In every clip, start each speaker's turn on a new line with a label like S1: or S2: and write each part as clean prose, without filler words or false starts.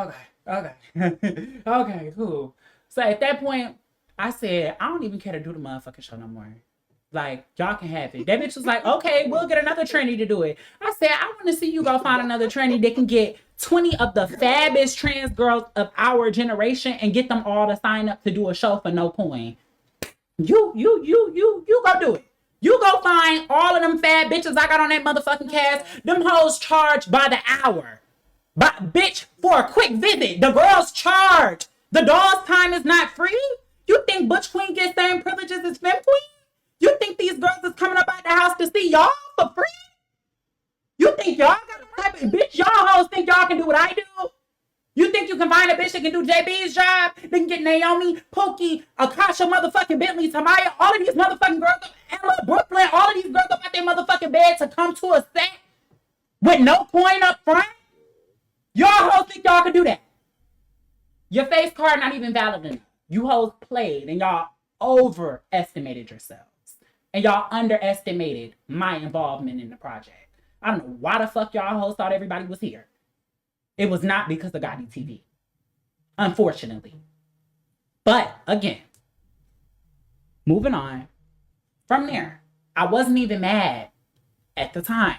S1: Okay. Okay, cool. So at that point, I said, I don't even care to do the motherfucking show no more. Like, y'all can have it. That bitch was like, okay, we'll get another trainee to do it. I said, I want to see you go find another trainee that can get 20 of the fabbest trans girls of our generation and get them all to sign up to do a show for no coin. You go do it. You go find all of them fab bitches I got on that motherfucking cast. Them hoes charged by the hour. But bitch, for a quick visit, the girls charge. The doll's time is not free. You think Butch Queen gets same privileges as Femme Queen? You think these girls is coming up out the house to see y'all for free? You think y'all got a type of bitch? Y'all hoes think y'all can do what I do? You think you can find a bitch that can do JB's job? They can get Naomi, Pookie, Akasha, motherfucking Bentley, Tamaya, all of these motherfucking girls, Emma, Brooklyn, all of these girls up out their motherfucking bed to come to a set with no coin up front? Y'all hoes think y'all can do that? Your face card not even valid enough. You hoes played and y'all overestimated yourselves. And y'all underestimated my involvement in the project. I don't know why the fuck y'all hoes thought everybody was here. It was not because of Gotti TV. Unfortunately. But again, moving on. From there, I wasn't even mad at the time.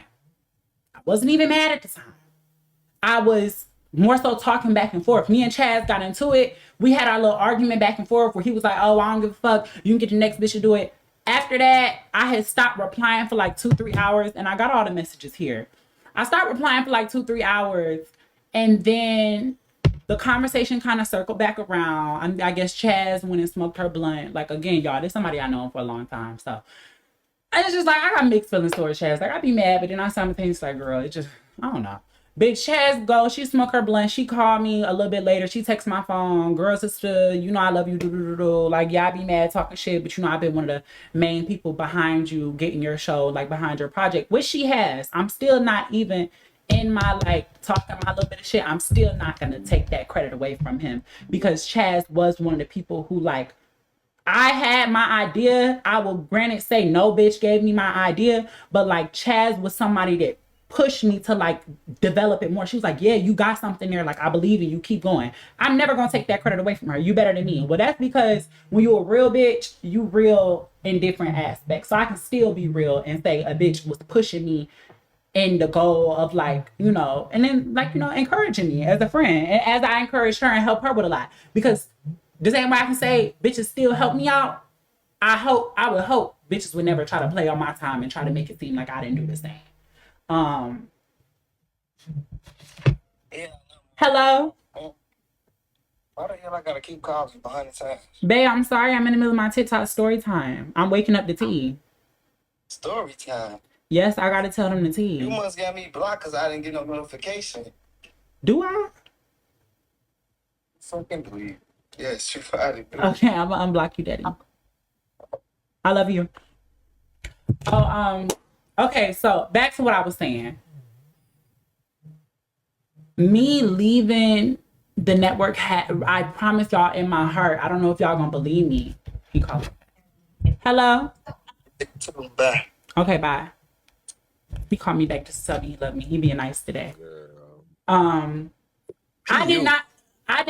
S1: I was more so talking back and forth. Me and Chaz got into it. We had our little argument back and forth where he was like, oh, I don't give a fuck. You can get the next bitch to do it. After that, I had stopped replying for like 2-3 hours, and I got all the messages here. I stopped replying for like 2-3 hours, and then the conversation kind of circled back around. I guess Chaz went and smoked her blunt. Like, again, y'all, this somebody I know for a long time. So it's just like, I got mixed feelings towards Chaz. Like, I'd be mad, but then I simultaneously like, girl, it just, I don't know. Big Chaz go, she smoked her blunt. She called me a little bit later. She texted my phone. Girl, sister, you know I love you. Like, yeah, I be mad talking shit, but you know I've been one of the main people behind you getting your show, like behind your project, which she has. I'm still not even in my, like, talking my little bit of shit. I'm still not going to take that credit away from him because Chaz was one of the people who, like, I had my idea. I will granted say no bitch gave me my idea, but like Chaz was somebody that pushed me to like develop it more. She was like, yeah, you got something there. Like, I believe in you. Keep going. I'm never going to take that credit away from her. You better than me. Well, that's because when you're a real bitch, you real in different aspects. So I can still be real and say a bitch was pushing me in the goal of like, you know, and then like, you know, encouraging me as a friend. And as I encouraged her and helped her with a lot, because the same way I can say bitches still help me out, I would hope bitches would never try to play on my time and try to make it seem like I didn't do the same.
S2: Yeah.
S1: Hello?
S2: Why the hell I gotta keep calling you behind the times?
S1: Babe, I'm sorry. I'm in the middle of my TikTok story time. I'm waking up the tea.
S2: Story time.
S1: Yes, I gotta tell them the tea.
S2: You must got me blocked because I didn't get no notification.
S1: Do I?
S2: Fucking believe. Yes, you probably do.
S1: Okay, I'm gonna unblock you, daddy. I love you. Oh, okay, so back to what I was saying. Me leaving the network I promise y'all in my heart, I don't know if y'all gonna believe me. He called me. Hello?
S2: Bye.
S1: Okay, bye. He called me back to tell me he loved me. He being nice today.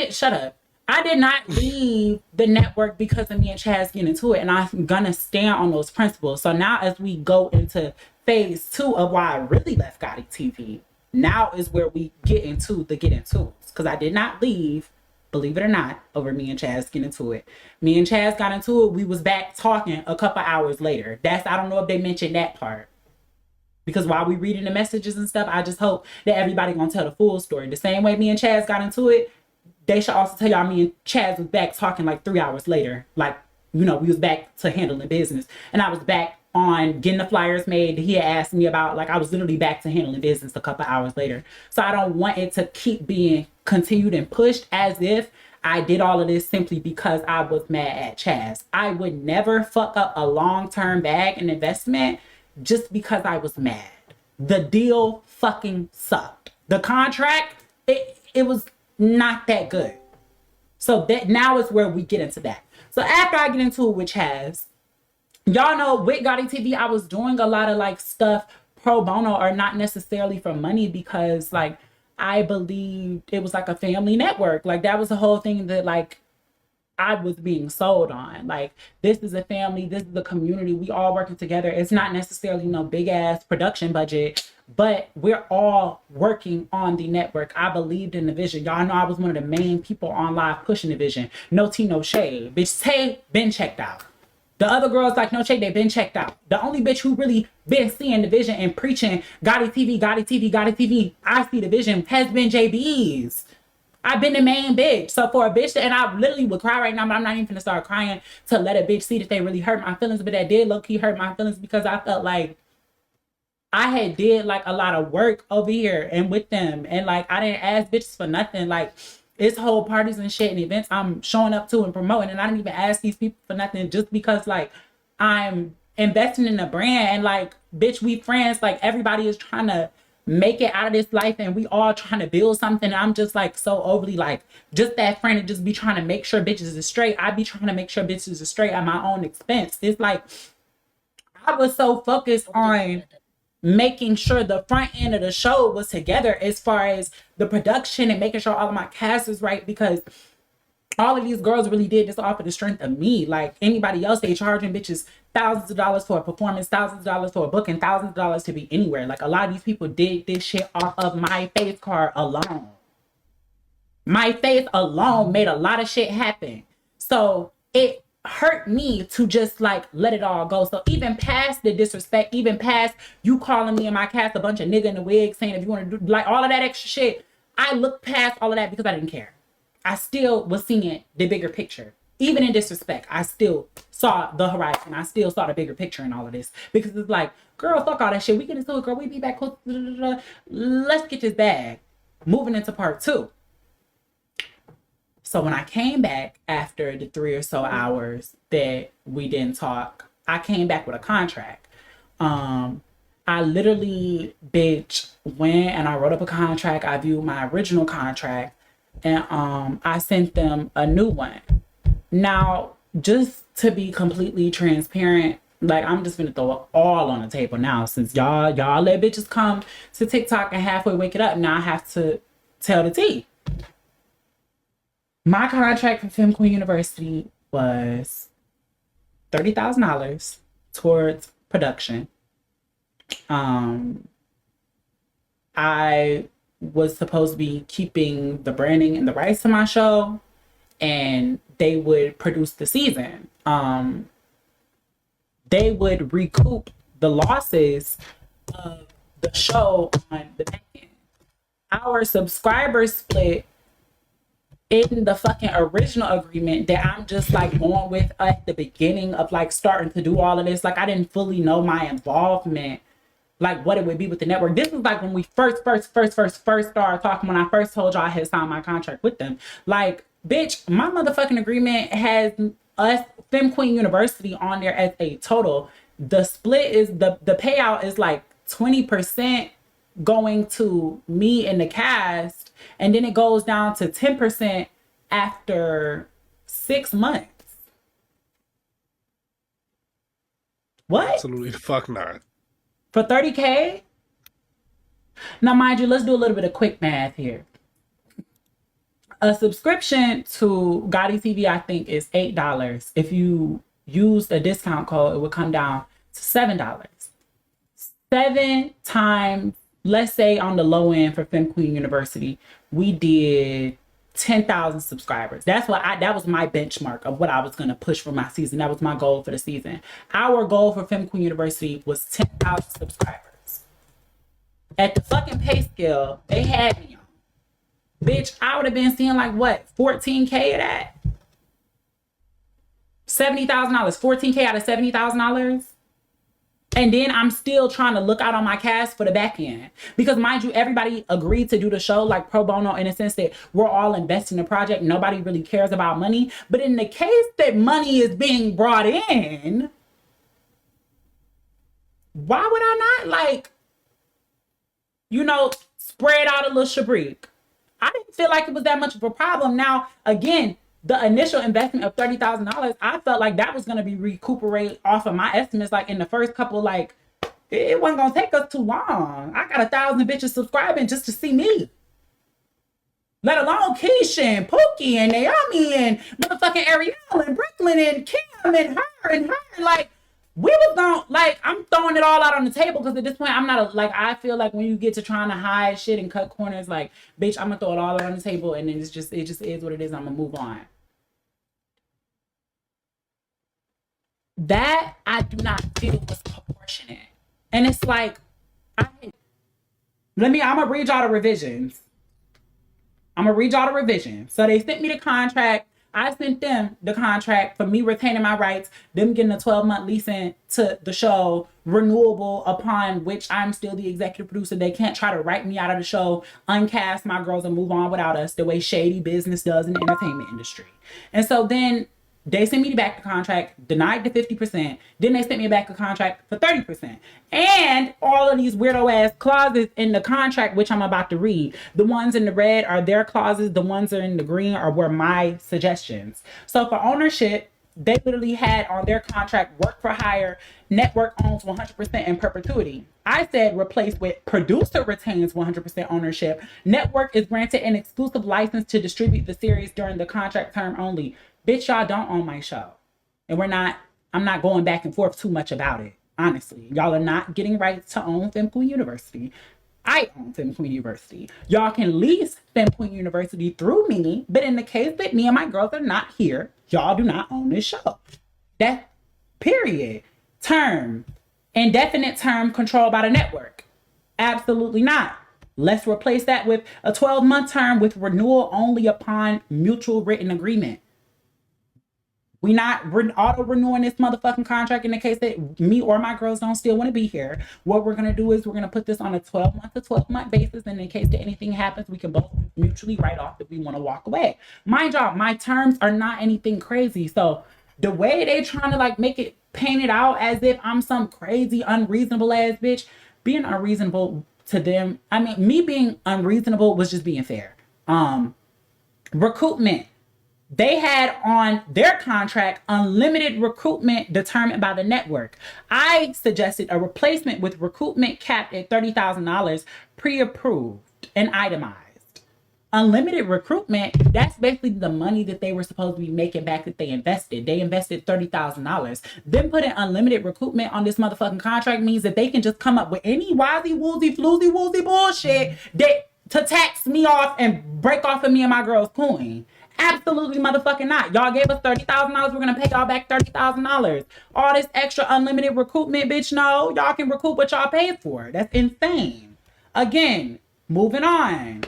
S1: Shut up. I did not leave the network because of me and Chaz getting into it, and I'm gonna stand on those principles. So now as we go into phase 2 of why I really left Gotti TV, now is where we get into the get into, because I did not leave, believe it or not, over me and Chaz getting into it. Me and Chaz got into it. We was back talking a couple hours later. I don't know if they mentioned that part, because while we reading the messages and stuff, I just hope that everybody gonna tell the full story. The same way me and Chaz got into it, they should also tell y'all me and Chaz was back talking like 3 hours later. Like, you know, we was back to handling business. And I was back on getting the flyers made that he had asked me about. Like, I was literally back to handling business a couple hours later. So I don't want it to keep being continued and pushed as if I did all of this simply because I was mad at Chaz. I would never fuck up a long-term bag and investment just because I was mad. The deal fucking sucked. The contract, it was not that good. So that now is where we get into that. So after I get into it with Chaz, y'all know with Gotti TV, I was doing a lot of like stuff pro bono or not necessarily for money, because like I believed it was like a family network. Like that was the whole thing that like I was being sold on. Like, this is a family, this is a community, we all working together. It's not necessarily no big ass production budget, but we're all working on the network. I believed in the vision. Y'all know I was one of the main people on live pushing the vision. No tea, no shade. Bitch, Tay been checked out. The other girls like no shade, they been checked out. The only bitch who really been seeing the vision and preaching Gotti TV, Gotti TV, Gotti TV, I see the vision has been JB's. I've been the main bitch. So for a bitch, and I literally would cry right now, but I'm not even gonna start crying to let a bitch see that they really hurt my feelings. But that did low-key hurt my feelings because I felt like I had did like a lot of work over here and with them. And like, I didn't ask bitches for nothing. Like, it's whole parties and shit and events I'm showing up to and promoting. And I didn't even ask these people for nothing just because like I'm investing in a brand. And like, bitch, we friends. Like, everybody is trying to make it out of this life and we all trying to build something. And I'm just like so overly like just that friend and just be trying to make sure bitches is straight. I be trying to make sure bitches is straight at my own expense. It's like I was so focused on making sure the front end of the show was together as far as the production and making sure all of my cast is right, because all of these girls really did this off of the strength of me. Like anybody else, they charging bitches thousands of dollars for a performance, thousands of dollars for a book, and thousands of dollars to be anywhere. Like a lot of these people did this shit off of my face card alone. My face alone made a lot of shit happen. So it hurt me to just like let it all go. So even past the disrespect, even past you calling me and my cast a bunch of nigga in the wig saying if you want to do like all of that extra shit, I looked past all of that because I didn't care. I still was seeing the bigger picture. Even in disrespect, I still saw the horizon. I still saw the bigger picture in all of this. Because it's like, girl, fuck all that shit. We get into it, girl. We be back close. Let's get this bag. Moving into part 2. So when I came back after the 3 or so hours that we didn't talk, I came back with a contract. I literally, bitch, went and I wrote up a contract. I viewed my original contract. And I sent them a new one. Now, just to be completely transparent, like I'm just gonna throw it all on the table now, since y'all let bitches come to TikTok and halfway wake it up. Now I have to tell the tea. My contract for FemQueen University was $30,000 towards production. I was supposed to be keeping the branding and the rights to my show, and they would produce the season. They would recoup the losses of the show on the back end. Our subscribers split in the fucking original agreement that I'm just like going with at the beginning of like starting to do all of this. Like I didn't fully know my involvement, like what it would be with the network. This was like when we first started talking, when I first told y'all I had signed my contract with them. Like, bitch, my motherfucking agreement has us, FemQueen University, on there as a total. The split is, the payout is like 20% going to me and the cast, and then it goes down to 10% after 6 months. What?
S3: Absolutely the fuck not.
S1: For $30K? Now, mind you, let's do a little bit of quick math here. A subscription to Gotti TV, I think, is $8. If you used a discount code, it would come down to $7. 7 times, let's say on the low end for FemQueen University, we did 10,000 subscribers. That was my benchmark of what I was going to push for my season. That was my goal for the season. Our goal for FemQueen University was 10,000 subscribers. At the fucking pay scale they had me on, bitch, I would have been seeing like what, 14K of that? $70,000, 14K out of $70,000. And then I'm still trying to look out on my cast for the back end. Because mind you, everybody agreed to do the show like pro bono, in a sense that we're all investing in the project. Nobody really cares about money. But in the case that money is being brought in, why would I not, like, you know, spread out a little shabrique? I didn't feel like it was that much of a problem. Now, again, the initial investment of $30,000, I felt like that was going to be recuperate off of my estimates. Like in the first couple, like it wasn't going to take us too long. I got 1,000 bitches subscribing just to see me. Let alone Keisha and Pookie and Naomi and motherfucking Ariel and Brooklyn and Kim and her. Like, we was going, like, I'm throwing it all out on the table because at this point, I'm not, I feel like when you get to trying to hide shit and cut corners, like, bitch, I'm going to throw it all out on the table and then it just is what it is. I'm going to move on. That I do not feel was proportionate. And it's like, I'm going to read y'all the revisions. So they sent me the contract. I sent them the contract for me retaining my rights, them getting a 12-month lease to the show, renewable, upon which I'm still the executive producer. They can't try to write me out of the show, uncast my girls, and move on without us the way shady business does in the entertainment industry. And so then they sent me back the contract, denied the 50%. Then they sent me back the contract for 30%. And all of these weirdo ass clauses in the contract, which I'm about to read. The ones in the red are their clauses. The ones that are in the green were my suggestions. So for ownership, they literally had on their contract work for hire, network owns 100% in perpetuity. I said replace with producer retains 100% ownership. Network is granted an exclusive license to distribute the series during the contract term only. Bitch, y'all don't own my show. And I'm not going back and forth too much about it. Honestly, y'all are not getting rights to own FemQueen University. I own FemQueen University. Y'all can lease FemQueen University through me, but in the case that me and my girls are not here, y'all do not own this show. That period. Term. Indefinite term controlled by the network. Absolutely not. Let's replace that with a 12-month term with renewal only upon mutual written agreement. We not auto-renewing this motherfucking contract in the case that me or my girls don't still want to be here. What we're going to do is we're going to put this on a 12-month to 12-month basis. And in case that anything happens, we can both mutually write off if we want to walk away. Mind y'all, my terms are not anything crazy. So the way they trying to like make it paint it out as if I'm some crazy, unreasonable ass bitch, being unreasonable to them. I mean, me being unreasonable was just being fair. Recruitment. They had on their contract unlimited recruitment determined by the network. I suggested a replacement with recruitment capped at $30,000, pre-approved and itemized. Unlimited recruitment, that's basically the money that they were supposed to be making back that they invested. They invested $30,000. Them putting unlimited recruitment on this motherfucking contract means that they can just come up with any wazzy, woozy, floozy, woozy bullshit to tax me off and break off of me and my girl's coin. Absolutely motherfucking not. Y'all gave us $30,000. We're going to pay y'all back $30,000. All this extra unlimited recoupment, bitch, no. Y'all can recoup what y'all paid for. That's insane. Again, moving on.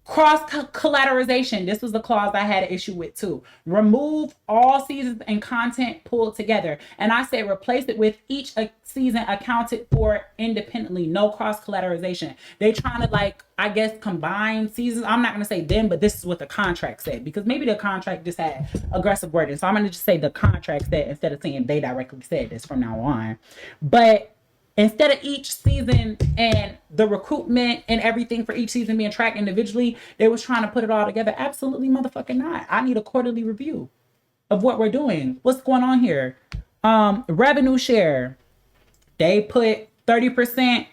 S1: Cross-collateralization. This was the clause I had an issue with too. Remove all seasons and content pulled together. And I said replace it with each season accounted for independently. No cross-collateralization. They trying to like, I guess, combine seasons. I'm not going to say them, but this is what the contract said. Because maybe the contract just had aggressive wording. So I'm going to just say the contract said instead of saying they directly said this from now on. But instead of each season and the recruitment and everything for each season being tracked individually, they was trying to put it all together. Absolutely motherfucking not. I need a quarterly review of what we're doing. What's going on here? Revenue share. They put 30%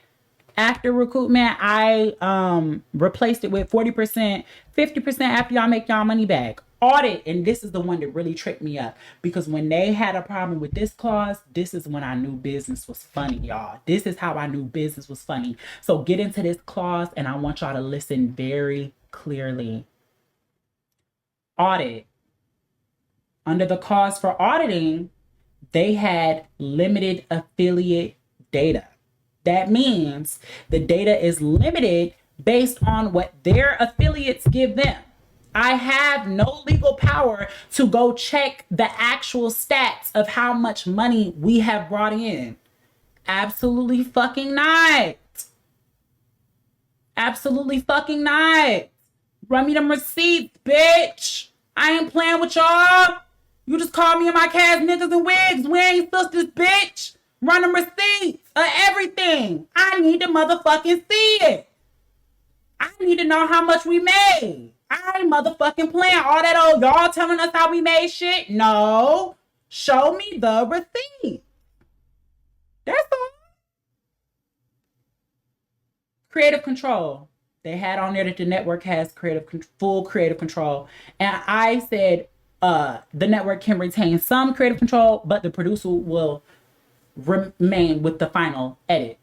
S1: after recruitment. I replaced it with 40%, 50% after y'all make y'all money back. Audit, and this is the one that really tricked me up, because when they had a problem with this clause, this is when I knew business was funny, y'all. This is how I knew business was funny. So get into this clause, and I want y'all to listen very clearly. Audit. Under the clause for auditing, they had limited affiliate data. That means the data is limited based on what their affiliates give them. I have no legal power to go check the actual stats of how much money we have brought in. Absolutely fucking not. Absolutely fucking not. Run me them receipts, bitch. I ain't playing with y'all. You just call me and my cast niggas and wigs. We ain't sisters, bitch. Run them receipts of everything. I need to motherfucking see it. I need to know how much we made. I ain't motherfucking playing all that old y'all telling us how we made shit. No. Show me the receipt. That's all. Creative control. They had on there that the network has full creative control. And I said the network can retain some creative control, but the producer will remain with the final edit,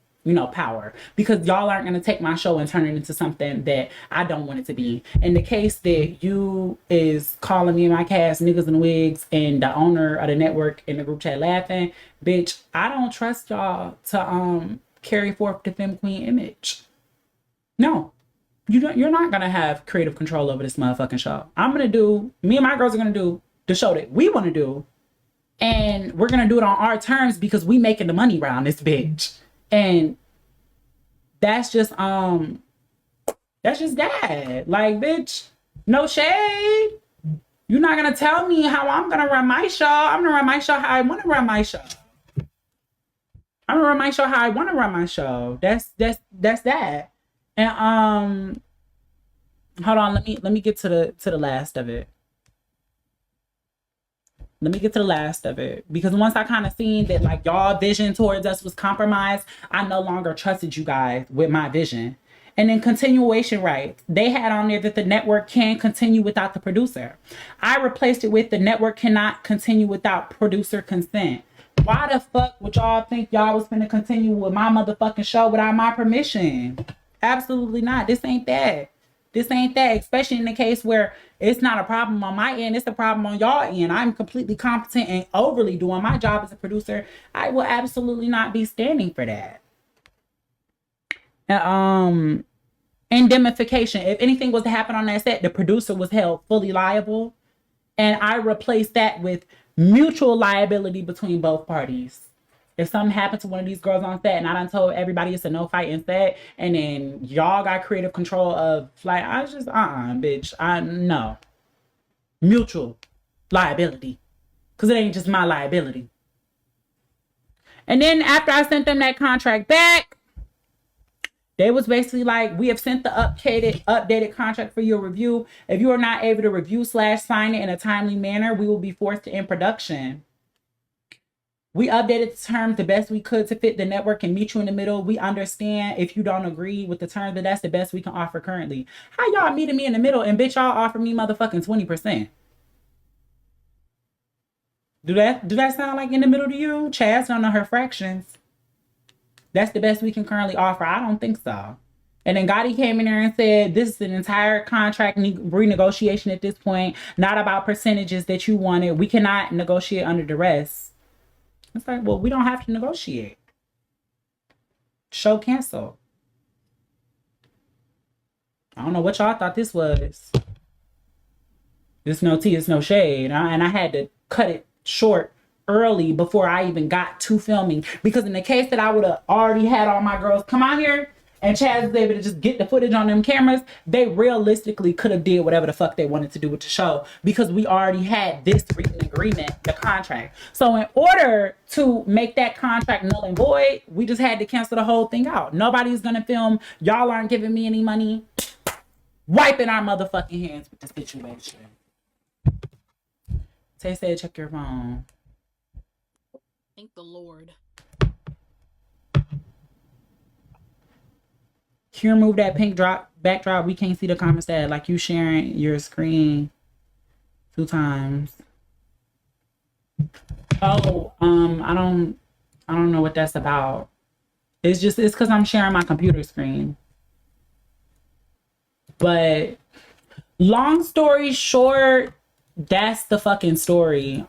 S1: power. Because y'all aren't going to take my show and turn it into something that I don't want it to be. In the case that you is calling me and my cast niggas and wigs and the owner of the network in the group chat laughing, bitch, I don't trust y'all to carry forth the femme queen image. No. You're not gonna have creative control over this motherfucking show. Me and my girls are gonna do the show that we want to do, and we're gonna do it on our terms because we making the money around this bitch. And that's just that. Like, bitch, no shade. You're not gonna tell me how I'm gonna run my show. I'm gonna run my show how I want to run my show. I'm gonna run my show how I want to run my show. That's that. And hold on, let me get to the last of it. Let me get to the last of it. Because once I kind of seen that like y'all vision towards us was compromised, I no longer trusted you guys with my vision. And then continuation rights. They had on there that the network can continue without the producer. I replaced it with the network cannot continue without producer consent. Why the fuck would y'all think y'all was gonna continue with my motherfucking show without my permission? Absolutely not. This ain't that. Especially in the case where it's not a problem on my end, it's a problem on y'all end. I'm completely competent and overly doing my job as a producer. I will absolutely not be standing for that. Indemnification. If anything was to happen on that set, the producer was held fully liable. And I replaced that with mutual liability between both parties. If something happened to one of these girls on set and I done told everybody it's a no fighting set, and then y'all got creative control of like, I just, bitch, no. Mutual liability. Because it ain't just my liability. And then after I sent them that contract back, they was basically like, we have sent the updated contract for your review. If you are not able to review / sign it in a timely manner, we will be forced to end production. We updated the terms the best we could to fit the network and meet you in the middle. We understand if you don't agree with the terms, but that's the best we can offer currently. How y'all meeting me in the middle and bitch y'all offer me motherfucking 20%? Do that sound like in the middle to you? Chaz don't know her fractions. That's the best we can currently offer. I don't think so. And then Gotti came in there and said, this is an entire contract renegotiation at this point, not about percentages that you wanted. We cannot negotiate under duress. It's like, well, we don't have to negotiate. Show cancel. I don't know what y'all thought this was. There's no tea, it's no shade. And I had to cut it short early before I even got to filming. Because in the case that I would have already had all my girls come out here and Chaz was able to just get the footage on them cameras, they realistically could have did whatever the fuck they wanted to do with the show because we already had this written agreement, the contract. So in order to make that contract null and void, we just had to cancel the whole thing out. Nobody's gonna film. Y'all aren't giving me any money. Wiping our motherfucking hands with the situation. Tay said, check your phone.
S3: Thank the Lord.
S1: Can you remove that pink backdrop? We can't see the comments that like you sharing your screen 2 times. Oh, I don't know what that's about. It's because I'm sharing my computer screen. But long story short, that's the fucking story.